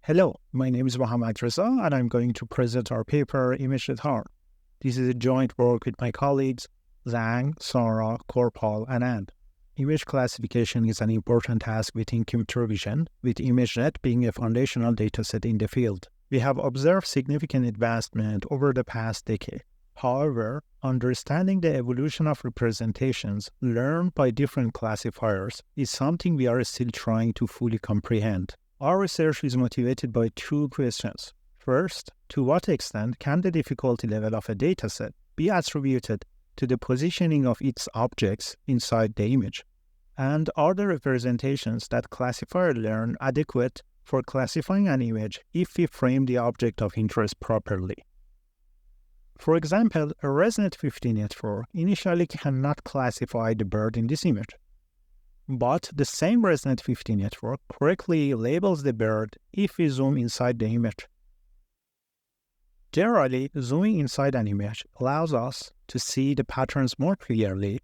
Hello, my name is Mohammad Reza, and I'm going to present our paper, ImageNet-Hard. This is a joint work with my colleagues, Zhang, Sara, Korpal, and And. Image classification is an important task within computer vision, with ImageNet being a foundational dataset in the field. We have observed significant advancement over the past decade. However, understanding the evolution of representations learned by different classifiers is something we are still trying to fully comprehend. Our research is motivated by two questions. First, to what extent can the difficulty level of a dataset be attributed to the positioning of its objects inside the image? And are the representations that classifiers learn adequate for classifying an image if we frame the object of interest properly? For example, a ResNet-50 network initially cannot classify the bird in this image. But the same ResNet-50 network correctly labels the bird if we zoom inside the image. Generally, zooming inside an image allows us to see the patterns more clearly,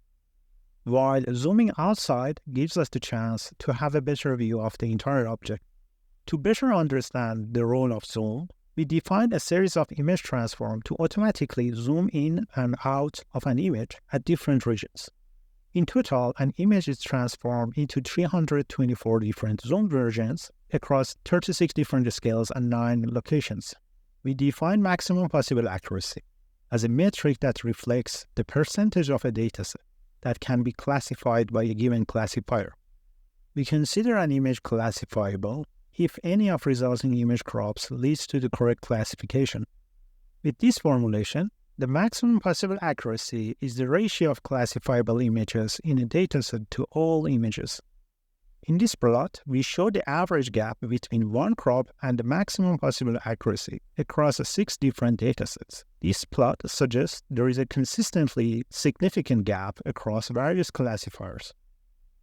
while zooming outside gives us the chance to have a better view of the entire object. To better understand the role of zoom, we defined a series of image transforms to automatically zoom in and out of an image at different regions. In total, an image is transformed into 324 different zoom versions across 36 different scales and 9 locations. We define maximum possible accuracy as a metric that reflects the percentage of a dataset that can be classified by a given classifier. We consider an image classifiable if any of resulting image crops leads to the correct classification. With this formulation, the maximum possible accuracy is the ratio of classifiable images in a dataset to all images. In this plot, we show the average gap between one crop and the maximum possible accuracy across 6 different datasets. This plot suggests there is a consistently significant gap across various classifiers.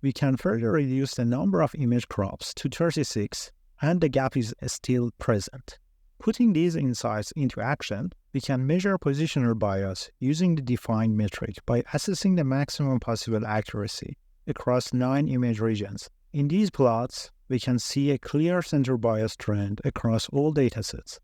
We can further reduce the number of image crops to 36, and the gap is still present. Putting these insights into action, we can measure positional bias using the defined metric by assessing the maximum possible accuracy across 9 image regions. In these plots, we can see a clear center bias trend across all datasets.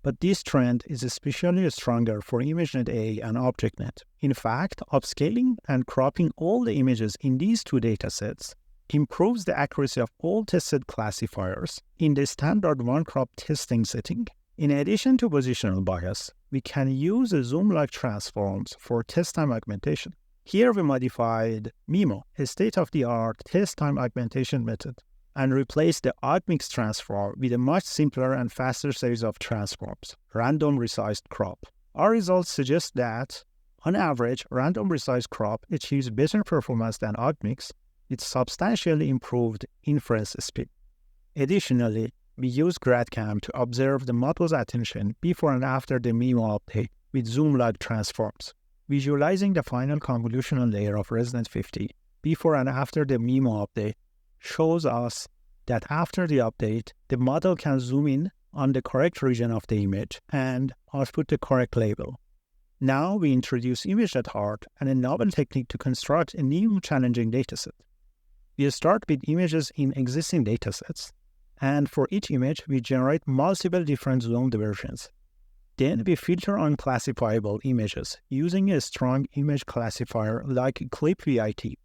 But this trend is especially stronger for ImageNet-A and ObjectNet. In fact, upscaling and cropping all the images in these 2 datasets improves the accuracy of all tested classifiers in the standard one-crop testing setting. In addition to positional bias, we can use zoom-like transforms for test time augmentation. Here we modified MEMO, a state-of-the-art test time augmentation method, and replaced the augmix transform with a much simpler and faster series of transforms, random resized crop. Our results suggest that, on average, random resized crop achieves better performance than augmix, with substantially improved inference speed. Additionally, we use GradCam to observe the model's attention before and after the MEMO update with zoom-like transforms. Visualizing the final convolutional layer of ResNet-50 before and after the MEMO update shows us that after the update, the model can zoom in on the correct region of the image and output the correct label. Now we introduce ImageNet-Hard and a novel technique to construct a new challenging dataset. We start with images in existing datasets, and for each image, we generate multiple different zoomed versions. Then we filter unclassifiable images using a strong image classifier like clipvit.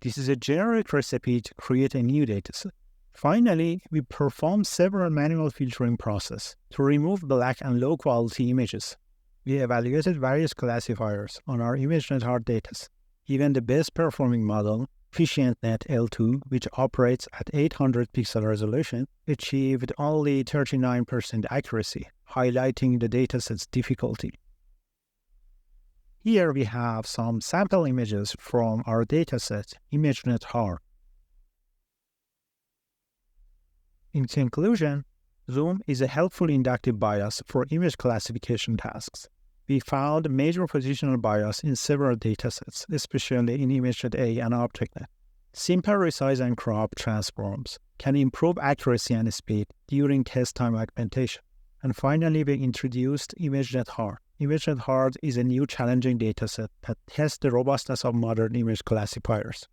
This is a generic recipe to create a new dataset. Finally, we perform several manual filtering processes to remove black and low-quality images. We evaluated various classifiers on our ImageNet-Hard dataset. Even the best-performing model, EfficientNet L2, which operates at 800 pixel resolution, achieved only 39% accuracy, highlighting the dataset's difficulty. Here we have some sample images from our dataset, ImageNet-Hard. In conclusion, zoom is a helpful inductive bias for image classification tasks. We found major positional bias in several datasets, especially in ImageNet-A and ObjectNet. Simple resize and crop transforms can improve accuracy and speed during test time augmentation. And finally, we introduced ImageNet-Hard. ImageNet-Hard is a new challenging dataset that tests the robustness of modern image classifiers.